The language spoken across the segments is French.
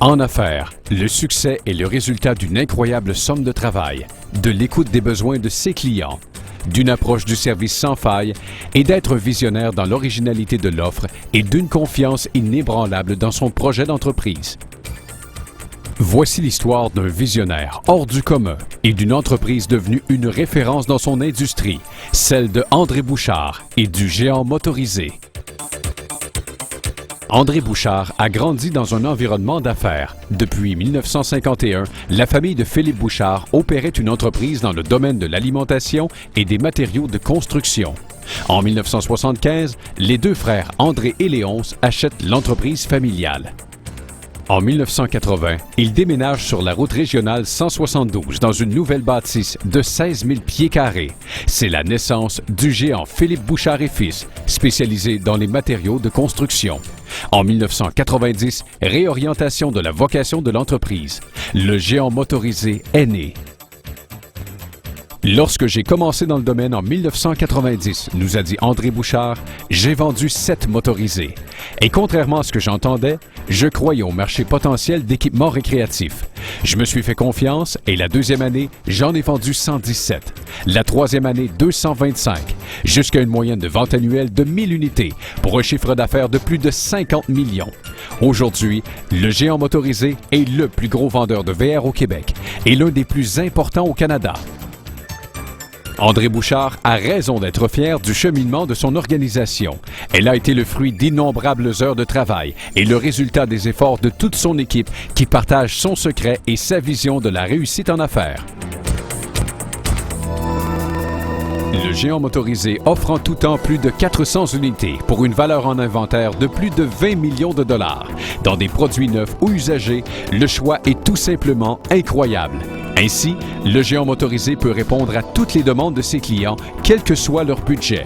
En affaires, le succès est le résultat d'une incroyable somme de travail, de l'écoute des besoins de ses clients, d'une approche du service sans faille et d'être visionnaire dans l'originalité de l'offre et d'une confiance inébranlable dans son projet d'entreprise. Voici l'histoire d'un visionnaire hors du commun et d'une entreprise devenue une référence dans son industrie, celle de André Bouchard et du géant motorisé. André Bouchard a grandi dans un environnement d'affaires. Depuis 1951, la famille de Philippe Bouchard opérait une entreprise dans le domaine de l'alimentation et des matériaux de construction. En 1975, les deux frères André et Léonce achètent l'entreprise familiale. En 1980, ils déménagent sur la route régionale 172 dans une nouvelle bâtisse de 16 000 pieds carrés. C'est la naissance du géant Philippe Bouchard et Fils, spécialisé dans les matériaux de construction. En 1990, réorientation de la vocation de l'entreprise. Le géant motorisé est né. Lorsque j'ai commencé dans le domaine en 1990, nous a dit André Bouchard, j'ai vendu 7 motorisés. Et contrairement à ce que j'entendais, je croyais au marché potentiel d'équipements récréatifs. Je me suis fait confiance et la deuxième année, j'en ai vendu 117. La troisième année, 225, jusqu'à une moyenne de vente annuelle de 1000 unités pour un chiffre d'affaires de plus de 50 millions. Aujourd'hui, le géant motorisé est le plus gros vendeur de VR au Québec et l'un des plus importants au Canada. André Bouchard a raison d'être fier du cheminement de son organisation. Elle a été le fruit d'innombrables heures de travail et le résultat des efforts de toute son équipe qui partage son secret et sa vision de la réussite en affaires. Le géant motorisé offre en tout temps plus de 400 unités pour une valeur en inventaire de plus de 20 millions de dollars. Dans des produits neufs ou usagés, le choix est tout simplement incroyable. Ainsi, le géant motorisé peut répondre à toutes les demandes de ses clients, quel que soit leur budget.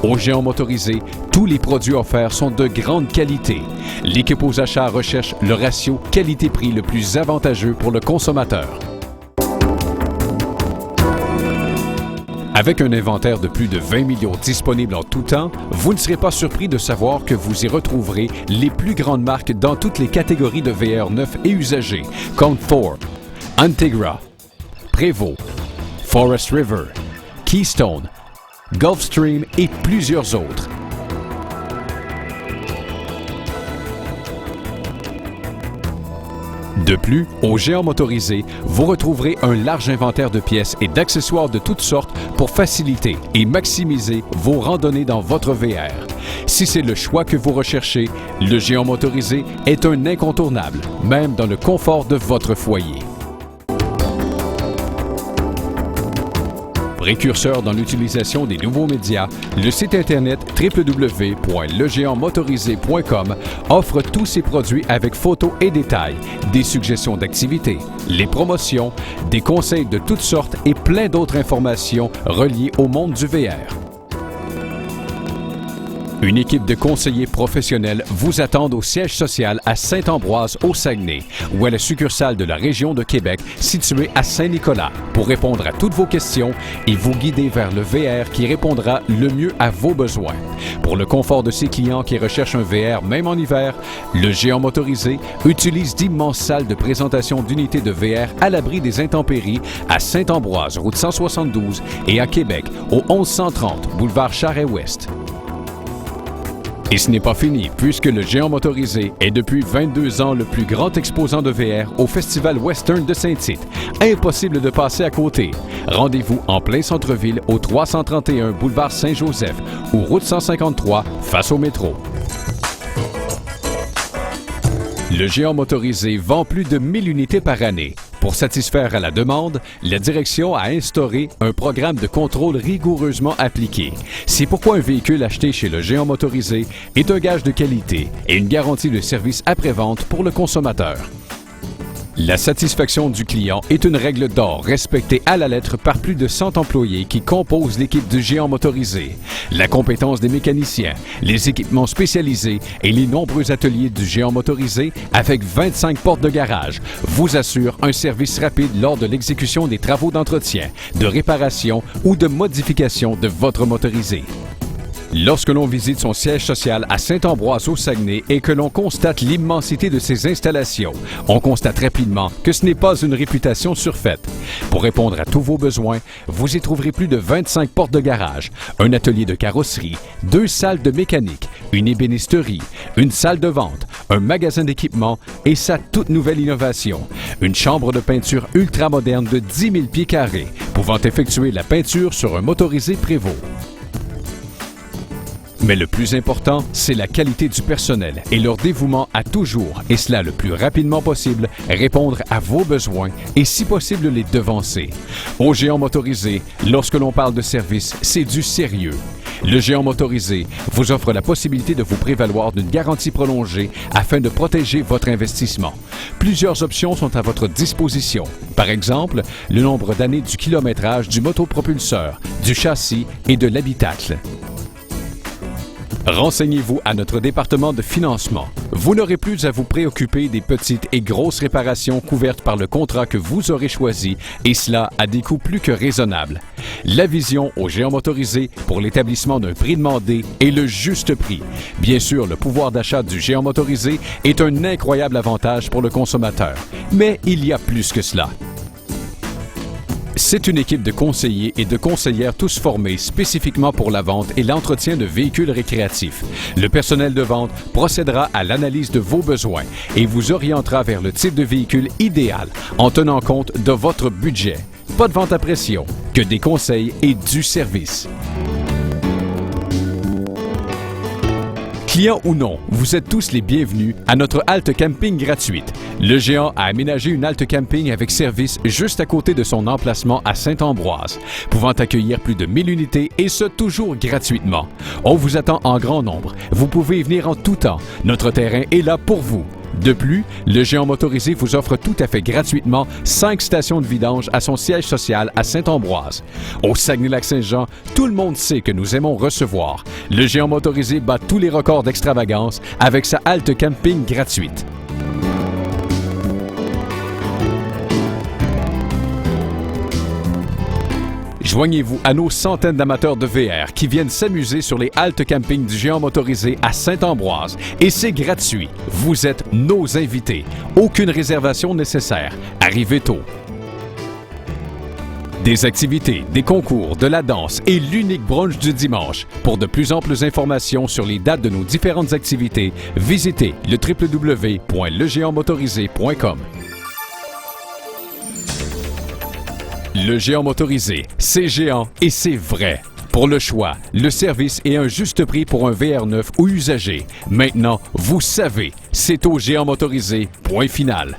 Au géant motorisé, tous les produits offerts sont de grande qualité. L'équipe aux achats recherche le ratio qualité-prix le plus avantageux pour le consommateur. Avec un inventaire de plus de 20 millions disponibles en tout temps, vous ne serez pas surpris de savoir que vous y retrouverez les plus grandes marques dans toutes les catégories de VR neufs et usagés, comme Thor, Integra, Prevost, Forest River, Keystone, Gulfstream et plusieurs autres. De plus, au géant motorisé, vous retrouverez un large inventaire de pièces et d'accessoires de toutes sortes pour faciliter et maximiser vos randonnées dans votre VR. Si c'est le choix que vous recherchez, le géant motorisé est un incontournable, même dans le confort de votre foyer. Précurseur dans l'utilisation des nouveaux médias, le site internet www.legéantmotorisé.com offre tous ses produits avec photos et détails, des suggestions d'activités, les promotions, des conseils de toutes sortes et plein d'autres informations reliées au monde du VR. Une équipe de conseillers professionnels vous attend au siège social à Saint-Ambroise, au Saguenay, ou à la succursale de la région de Québec, située à Saint-Nicolas, pour répondre à toutes vos questions et vous guider vers le VR qui répondra le mieux à vos besoins. Pour le confort de ses clients qui recherchent un VR même en hiver, le géant motorisé utilise d'immenses salles de présentation d'unités de VR à l'abri des intempéries à Saint-Ambroise, route 172, et à Québec, au 1130, boulevard Charest-Ouest. Et ce n'est pas fini, puisque le géant motorisé est depuis 22 ans le plus grand exposant de VR au Festival Western de Saint-Tite. Impossible de passer à côté. Rendez-vous en plein centre-ville au 331 boulevard Saint-Joseph ou route 153 face au métro. Le géant motorisé vend plus de 1000 unités par année. Pour satisfaire à la demande, la direction a instauré un programme de contrôle rigoureusement appliqué. C'est pourquoi un véhicule acheté chez le géant motorisé est un gage de qualité et une garantie de service après-vente pour le consommateur. La satisfaction du client est une règle d'or respectée à la lettre par plus de 100 employés qui composent l'équipe du géant motorisé. La compétence des mécaniciens, les équipements spécialisés et les nombreux ateliers du géant motorisé avec 25 portes de garage vous assurent un service rapide lors de l'exécution des travaux d'entretien, de réparation ou de modification de votre motorisé. Lorsque l'on visite son siège social à Saint-Ambroise au Saguenay et que l'on constate l'immensité de ses installations, on constate rapidement que ce n'est pas une réputation surfaite. Pour répondre à tous vos besoins, vous y trouverez plus de 25 portes de garage, un atelier de carrosserie, 2 salles de mécanique, une ébénisterie, une salle de vente, un magasin d'équipement et sa toute nouvelle innovation, une chambre de peinture ultramoderne de 10 000 pieds carrés, pouvant effectuer la peinture sur un motorisé Prévost. Mais le plus important, c'est la qualité du personnel et leur dévouement à toujours, et cela le plus rapidement possible, répondre à vos besoins et si possible les devancer. Au Géant Motorisé, lorsque l'on parle de service, c'est du sérieux. Le Géant Motorisé vous offre la possibilité de vous prévaloir d'une garantie prolongée afin de protéger votre investissement. Plusieurs options sont à votre disposition. Par exemple, le nombre d'années du kilométrage du motopropulseur, du châssis et de l'habitacle. Renseignez-vous à notre département de financement. Vous n'aurez plus à vous préoccuper des petites et grosses réparations couvertes par le contrat que vous aurez choisi, et cela à des coûts plus que raisonnables. La vision au Géant Motorisé pour l'établissement d'un prix demandé est le juste prix. Bien sûr, le pouvoir d'achat du Géant Motorisé est un incroyable avantage pour le consommateur. Mais il y a plus que cela. C'est une équipe de conseillers et de conseillères tous formés spécifiquement pour la vente et l'entretien de véhicules récréatifs. Le personnel de vente procédera à l'analyse de vos besoins et vous orientera vers le type de véhicule idéal en tenant compte de votre budget. Pas de vente à pression, que des conseils et du service. Clients ou non, vous êtes tous les bienvenus à notre halte camping gratuite. Le Géant a aménagé une halte camping avec service juste à côté de son emplacement à Saint-Ambroise, pouvant accueillir plus de 1000 unités et ce toujours gratuitement. On vous attend en grand nombre. Vous pouvez y venir en tout temps. Notre terrain est là pour vous. De plus, le Géant Motorisé vous offre tout à fait gratuitement 5 stations de vidange à son siège social à Saint-Ambroise. Au Saguenay-Lac-Saint-Jean, tout le monde sait que nous aimons recevoir. Le Géant Motorisé bat tous les records d'extravagance avec sa halte camping gratuite. Joignez-vous à nos centaines d'amateurs de VR qui viennent s'amuser sur les haltes camping du Géant Motorisé à Saint-Ambroise. Et c'est gratuit. Vous êtes nos invités. Aucune réservation nécessaire. Arrivez tôt. Des activités, des concours, de la danse et l'unique brunch du dimanche. Pour de plus amples informations sur les dates de nos différentes activités, visitez le www.legéantmotorisé.com. Le Géant Motorisé, c'est géant et c'est vrai. Pour le choix, le service et un juste prix pour un VR neuf ou usagé. Maintenant, vous savez, c'est au Géant Motorisé, point final.